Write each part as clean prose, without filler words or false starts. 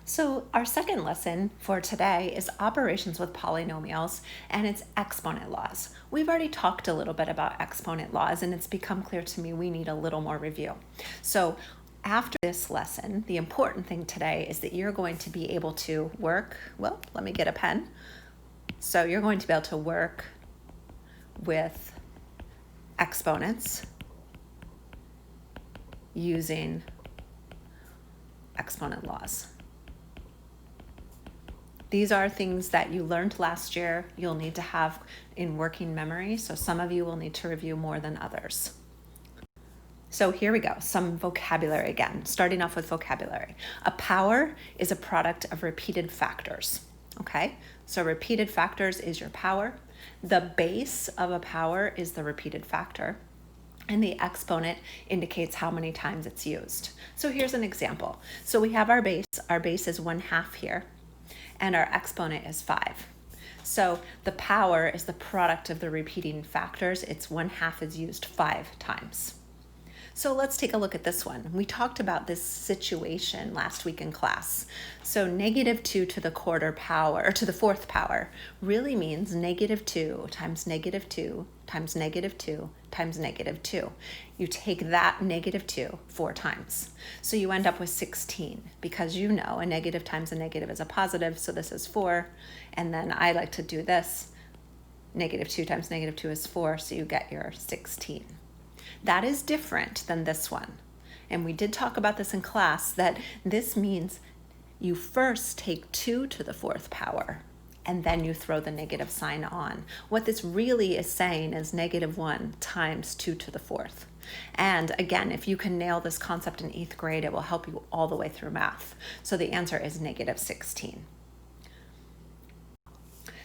So our second lesson for today is operations with polynomials, and it's exponent laws. We've already talked a little bit about exponent laws, and it's become clear to me we need a little more review. So after this lesson, the important thing today is that you're going to be able to work, well, let me get a pen. So you're going to be able to work with exponents using exponent laws. These are things that you learned last year, you'll need to have in working memory, so some of you will need to review more than others. So here we go, some vocabulary again, starting off with vocabulary. A power is a product of repeated factors, okay? So repeated factors is your power. The base of a power is the repeated factor, and the exponent indicates how many times it's used. So here's an example. So we have our base is 1/2 here, and our exponent is 5. So the power is the product of the repeating factors. It's 1/2 is used 5 times. So let's take a look at this one. We talked about this situation last week in class. So -2 to the quarter power, or to the fourth power, really means -2 times -2 times -2 times -2. You take that -2 4 times. So you end up with 16, because you know a negative times a negative is a positive, so this is 4. And then I like to do this. -2 times -2 is 4, so you get your 16. That is different than this one. And we did talk about this in class, that this means you first take 2 to the fourth power, and then you throw the negative sign on. What this really is saying is -1 times 2 to the fourth. And again, if you can nail this concept in 8th grade, it will help you all the way through math. So the answer is -16.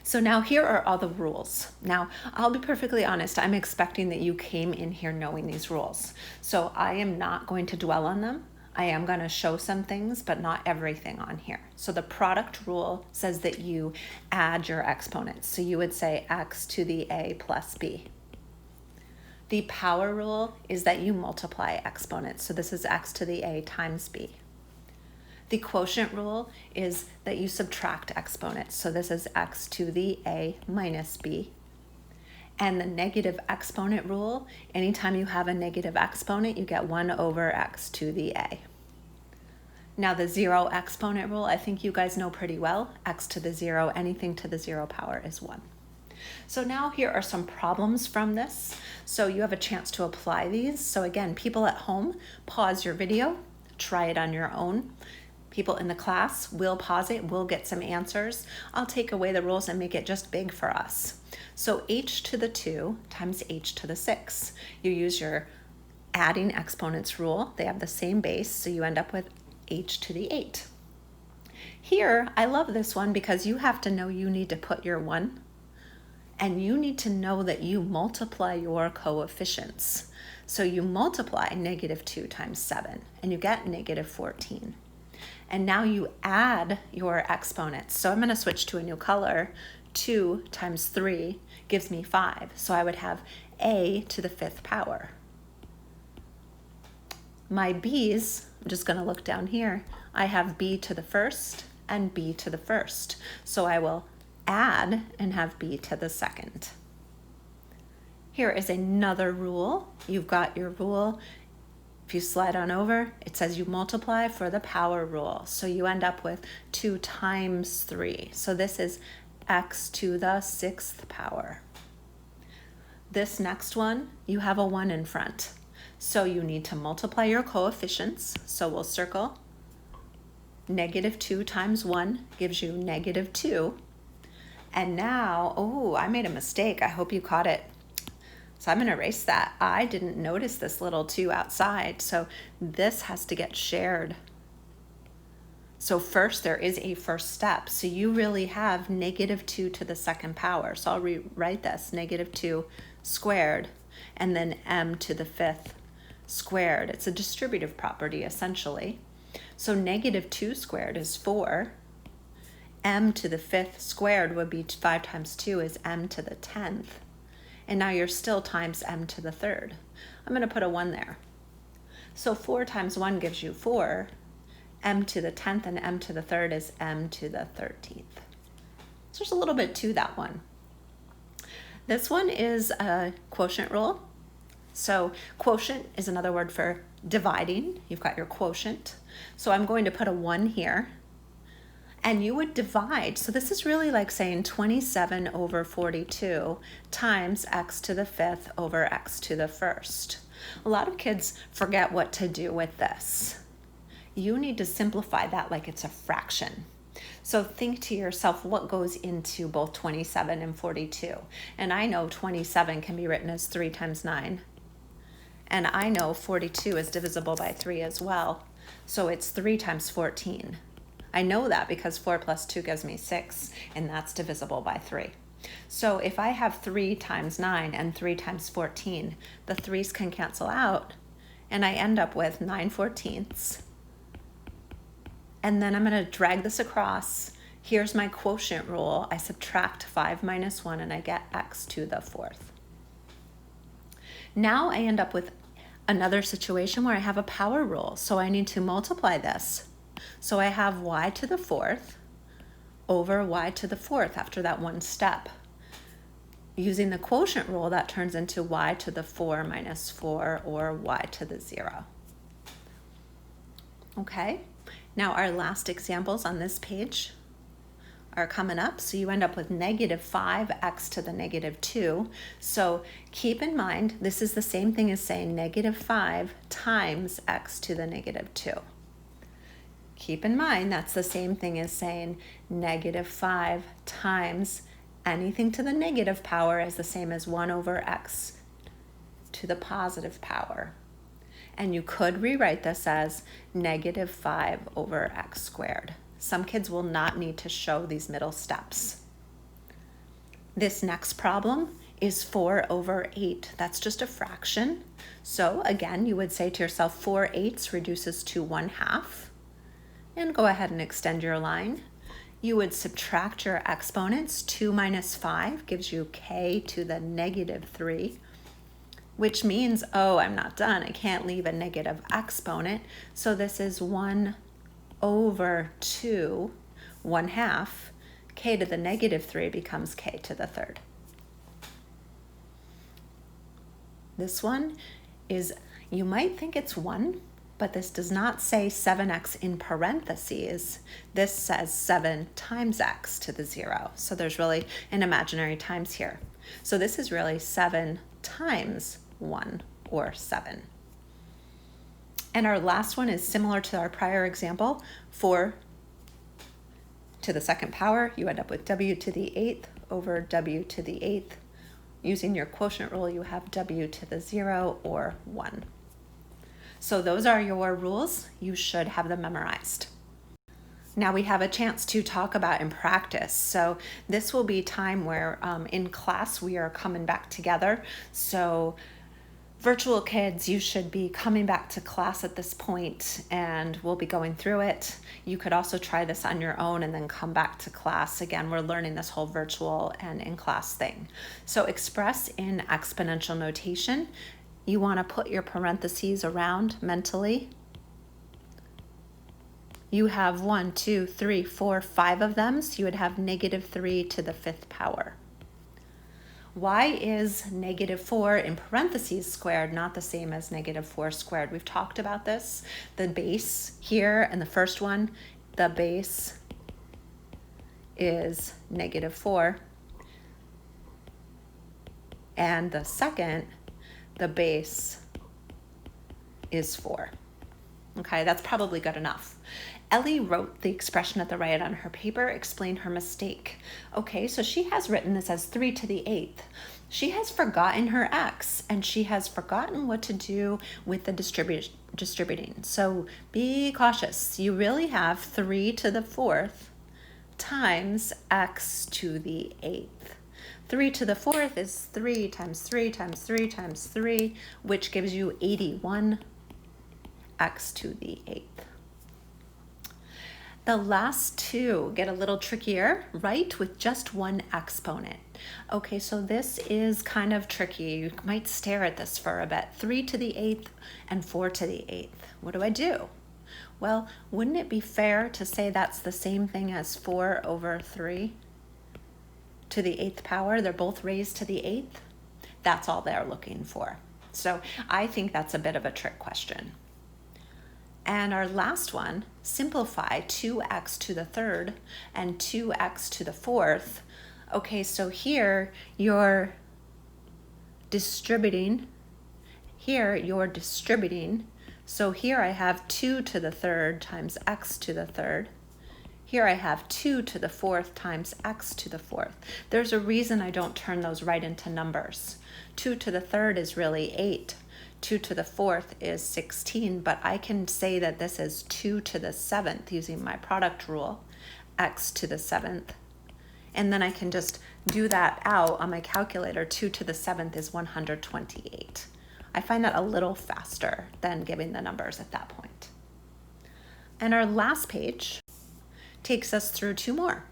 So now here are all the rules. Now, I'll be perfectly honest, I'm expecting that you came in here knowing these rules. So I am not going to dwell on them. I am going to show some things, but not everything on here. So the product rule says that you add your exponents. So you would say x to the a plus b. The power rule is that you multiply exponents. So this is x to the a times b. The quotient rule is that you subtract exponents. So this is x to the a minus b. And the negative exponent rule, anytime you have a negative exponent, you get 1 over x to the a. Now the 0 exponent rule, I think you guys know pretty well. X to the 0, anything to the 0 power is 1. So now here are some problems from this. So you have a chance to apply these. So again, people at home, pause your video, try it on your own. People in the class will pause it, we'll get some answers. I'll take away the rules and make it just big for us. So h to the 2 times h to the 6. You use your adding exponents rule. They have the same base, so you end up with h to the 8. Here, I love this one because you have to know you need to put your 1, and you need to know that you multiply your coefficients. So you multiply -2 times 7, and you get -14. And now you add your exponents. So I'm going to switch to a new color. 2 times 3 gives me 5. So I would have a to the 5th power. My b's, I'm just going to look down here. I have b to the 1st and b to the 1st. So I will add and have b to the 2nd. Here is another rule. You've got your rule. If you slide on over, it says you multiply for the power rule. So you end up with 2 times 3. So this is x to the 6th power. This next one, you have a 1 in front. So you need to multiply your coefficients. So we'll circle. -2 times 1 gives you -2. And now, oh, I made a mistake. I hope you caught it. So I'm going to erase that. I didn't notice this little 2 outside, so this has to get shared. So first, there is a first step. So you really have -2 to the 2nd power. So I'll rewrite this, -2 squared, and then m to the 5th squared. It's a distributive property, essentially. So -2 squared is 4. M to the 5th squared would be 5 times 2 is m to the 10th. And now you're still times m to the 3rd. I'm going to put a 1 there. So 4 times 1 gives you 4. m to the 10th, and m to the 3rd is m to the 13th. So there's a little bit to that one. This one is a quotient rule. So quotient is another word for dividing. You've got your quotient. So I'm going to put a 1 here, and you would divide. So this is really like saying 27 over 42 times x to the 5th over x to the 1st. A lot of kids forget what to do with this. You need to simplify that like it's a fraction. So think to yourself, what goes into both 27 and 42? And I know 27 can be written as 3 times 9. And I know 42 is divisible by 3 as well. So it's 3 times 14. I know that because 4 plus 2 gives me 6, and that's divisible by 3. So if I have 3 times 9 and 3 times 14, the 3's can cancel out, and I end up with 9/14. And then I'm going to drag this across. Here's my quotient rule. I subtract 5 minus 1, and I get x to the 4th. Now I end up with another situation where I have a power rule. So I need to multiply this. So I have y to the 4th over y to the 4th after that one step. Using the quotient rule, that turns into y to the 4 minus 4, or y to the 0. Okay, now our last examples on this page are coming up. So you end up with negative 5x to the negative 2. So keep in mind, this is the same thing as saying negative 5 times x to the negative 2. Keep in mind, that's the same thing as saying negative 5 times anything to the negative power is the same as 1 over x to the positive power. And you could rewrite this as negative 5 over x squared. Some kids will not need to show these middle steps. This next problem is 4 over 8. That's just a fraction. So again, you would say to yourself, 4/8 reduces to 1/2. And go ahead and extend your line. You would subtract your exponents. 2 minus 5 gives you k to the negative 3, which means, oh, I'm not done. I can't leave a negative exponent. So this is 1 over 2, 1/2. K to the negative 3 becomes k to the 3rd. This one is, you might think it's 1, but this does not say 7x in parentheses. This says 7 times x to the 0. So there's really an imaginary times here. So this is really 7 times 1, or 7. And our last one is similar to our prior example. 4 to the 2nd power, you end up with w to the 8th over w to the 8th. Using your quotient rule, you have w to the 0, or 1. So those are your rules. You should have them memorized. Now we have a chance to talk about in practice. So this will be time where in class we are coming back together. So virtual kids, you should be coming back to class at this point, and we'll be going through it. You could also try this on your own and then come back to class. Again, we're learning this whole virtual and in-class thing. So express in exponential notation. You want to put your parentheses around mentally. You have 1, 2, 3, 4, 5 of them, so you would have negative 3 to the 5th power. Why is negative 4 in parentheses squared not the same as negative 4 squared? We've talked about this. The base here and the first one, the base is negative 4. And the second, the base is 4. Okay, that's probably good enough. Ellie wrote the expression at the right on her paper, explained her mistake. Okay, so she has written this as 3 to the 8th. She has forgotten her x, and she has forgotten what to do with the distributing. So be cautious. You really have 3 to the 4th times x to the 8th. 3 to the 4th is 3 times 3 times 3 times 3, which gives you 81 x to the 8th. The last two get a little trickier, right? With just one exponent. Okay, so this is kind of tricky. You might stare at this for a bit. 3 to the 8th and 4 to the 8th. What do I do? Well, wouldn't it be fair to say that's the same thing as 4 over 3 to the 8th power? They're both raised to the 8th. That's all they're looking for. So I think that's a bit of a trick question. And our last one, simplify 2x to the 3rd and 2x to the 4th. Okay, so here you're distributing. So here I have 2 to the 3rd times x to the 3rd. Here I have 2 to the 4th times x to the 4th. There's a reason I don't turn those right into numbers. 2 to the 3rd is really 8. 2 to the 4th is 16, but I can say that this is 2 to the 7th using my product rule, x to the 7th. And then I can just do that out on my calculator. 2 to the 7th is 128. I find that a little faster than giving the numbers at that point. And our last page takes us through 2 more.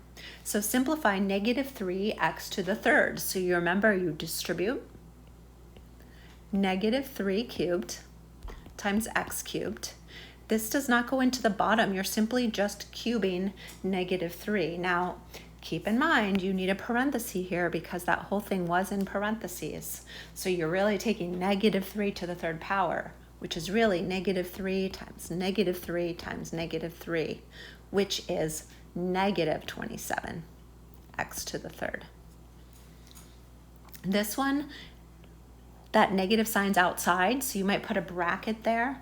So simplify negative 3x to the 3rd. So you remember you distribute negative 3 cubed times x cubed. This does not go into the bottom. You're simply just cubing negative 3. Now, keep in mind, you need a parenthesis here because that whole thing was in parentheses. So you're really taking negative 3 to the 3rd power, which is really negative 3 times negative 3 times negative 3, which is negative 27, x to the 3rd. This one, that negative sign's outside, so you might put a bracket there.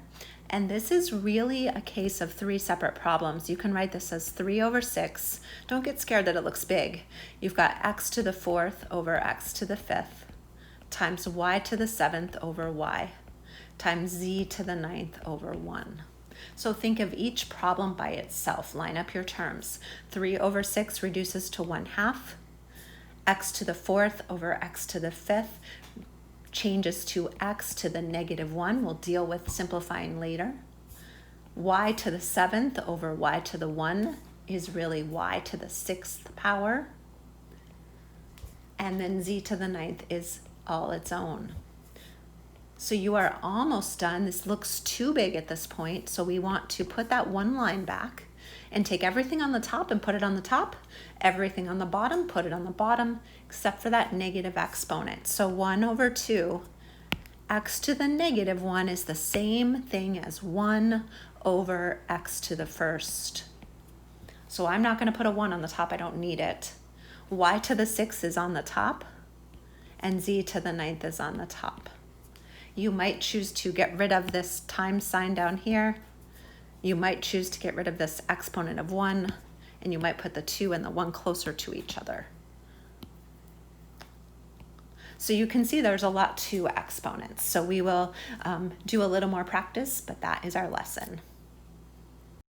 And this is really a case of 3 separate problems. You can write this as 3 over 6. Don't get scared that it looks big. You've got x to the 4th over x to the 5th times y to the 7th over y times z to the 9th over 1. So think of each problem by itself. Line up your terms. 3 over 6 reduces to 1/2. X to the 4th over x to the 5th changes to x to the -1. We'll deal with simplifying later. Y to the 7th over y to the 1 is really y to the 6th power. And then z to the 9th is all its own. So you are almost done. This looks too big at this point, so we want to put that one line back and take everything on the top and put it on the top, everything on the bottom, put it on the bottom, except for that negative exponent. So 1 over 2, x to the -1 is the same thing as 1 over x to the 1st. So I'm not going to put a 1 on the top. I don't need it. Y to the 6th is on the top, and z to the 9th is on the top. You might choose to get rid of this times sign down here. You might choose to get rid of this exponent of 1, and you might put the 2 and the 1 closer to each other. So you can see there's a lot to exponents. So we will do a little more practice, but that is our lesson.